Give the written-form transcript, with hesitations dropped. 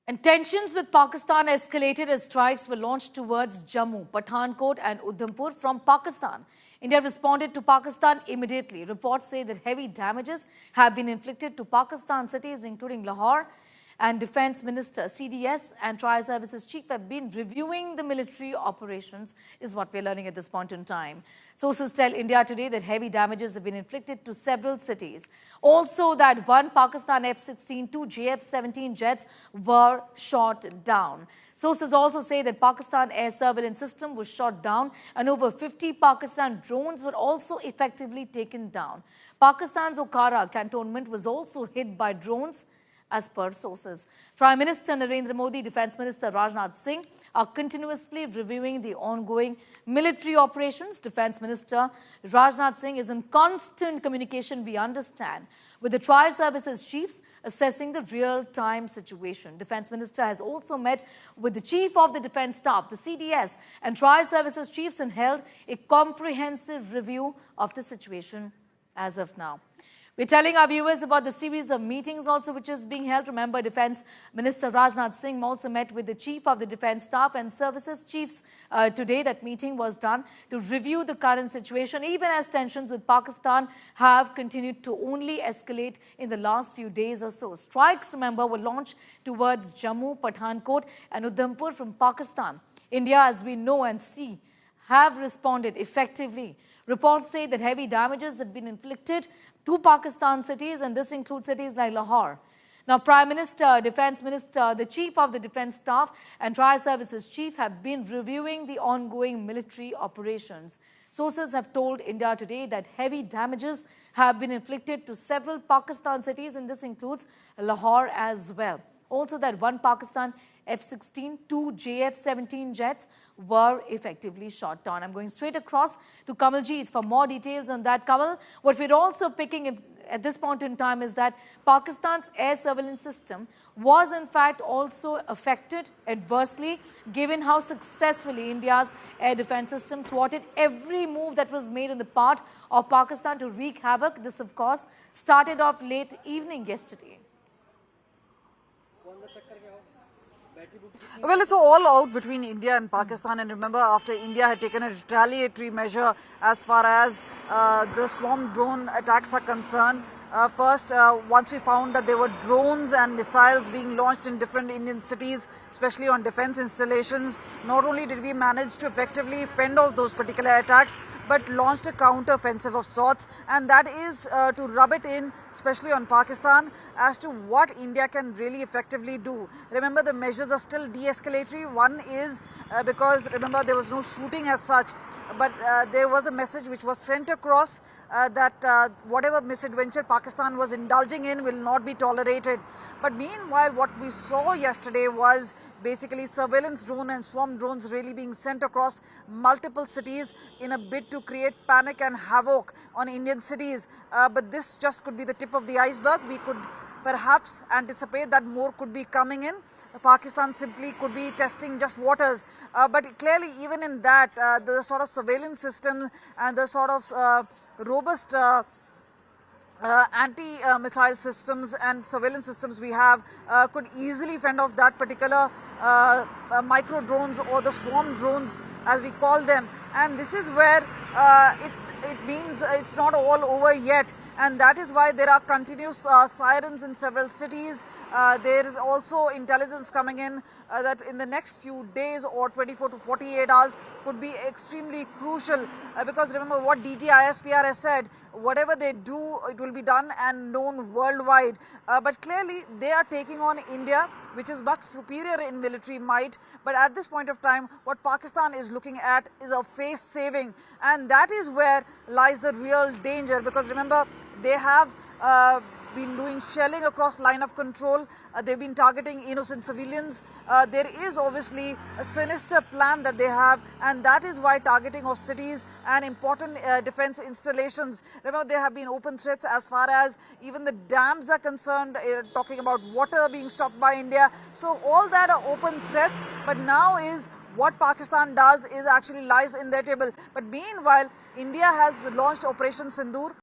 And tensions with Pakistan escalated as strikes were launched towards Jammu, Pathankot and Udhampur from Pakistan. India responded to Pakistan immediately. Reports say that heavy damages have been inflicted to Pakistan cities including Lahore, and Defence Minister, CDS and Tri-Services Chief have been reviewing the military operations, is what we're learning at this point in time. Sources tell India Today that heavy damages have been inflicted to several cities. Also that one Pakistan F-16, two JF-17 jets were shot down. Sources also say that Pakistan air surveillance system was shot down and over 50 Pakistan drones were also effectively taken down. Pakistan's Okara cantonment was also hit by drones, as per sources. Prime Minister Narendra Modi, Defence Minister Rajnath Singh are continuously reviewing the ongoing military operations. Defence Minister Rajnath Singh is in constant communication, we understand, with the Tri-Services chiefs assessing the real-time situation. Defence Minister has also met with the Chief of the Defence Staff, the CDS, and Tri-Services chiefs and held a comprehensive review of the situation as of now. We're telling our viewers about the series of meetings also which is being held. Remember, Defence Minister Rajnath Singh also met with the Chief of the Defence Staff and Services Chiefs today. That meeting was done to review the current situation, even as tensions with Pakistan have continued to only escalate in the last few days or so. Strikes, remember, were launched towards Jammu, Pathankot and Udhampur from Pakistan. India, as we know and see, have responded effectively. Reports say that heavy damages have been inflicted to Pakistan cities, and this includes cities like Lahore. Now, Prime Minister, Defence Minister, the Chief of the Defence Staff and Tri-Services Chief have been reviewing the ongoing military operations. Sources have told India Today that heavy damages have been inflicted to several Pakistan cities, and this includes Lahore as well. Also that one Pakistan F-16, two JF-17 jets were effectively shot down. I'm going straight across to Kamaljeet for more details on that. Kamal, what we're also picking at this point in time is that Pakistan's air surveillance system was in fact also affected adversely, given how successfully India's air defense system thwarted every move that was made on the part of Pakistan to wreak havoc. This, of course, started off late evening yesterday. Well, it's all out between India and Pakistan, and remember, after India had taken a retaliatory measure as far as the swarm drone attacks are concerned. Once we found that there were drones and missiles being launched in different Indian cities, especially on defense installations, not only did we manage to effectively fend off those particular attacks, but launched a counter-offensive of sorts, and that is to rub it in, especially on Pakistan, as to what India can really effectively do. Remember, the measures are still de-escalatory. One is because, remember, there was no shooting as such, but there was a message which was sent across that whatever misadventure Pakistan was indulging in will not be tolerated. But meanwhile, what we saw yesterday was basically surveillance drone and swarm drones really being sent across multiple cities in a bid to create panic and havoc on Indian cities. But this just could be the tip of the iceberg. We could perhaps anticipate that more could be coming in. Pakistan simply could be testing just waters. But clearly, even in that, the sort of surveillance system and the sort of robust anti-missile systems and surveillance systems we have could easily fend off that particular micro drones or the swarm drones, as we call them. And this is where it means it's not all over yet, and that is why there are continuous sirens in several cities. There is also intelligence coming in that in the next few days or 24 to 48 hours could be extremely crucial because remember what DG ISPR has said, whatever they do, it will be done and known worldwide. But clearly they are taking on India, which is much superior in military might. But at this point of time, what Pakistan is looking at is a face saving, and that is where lies the real danger, because remember, they have been doing shelling across line of control. They've been targeting innocent civilians. There is obviously a sinister plan that they have, and that is why targeting of cities and important defense installations. Remember, there have been open threats as far as even the dams are concerned, talking about water being stopped by India. So all that are open threats, but now is what Pakistan does is actually lies in their table. But meanwhile, India has launched Operation Sindoor.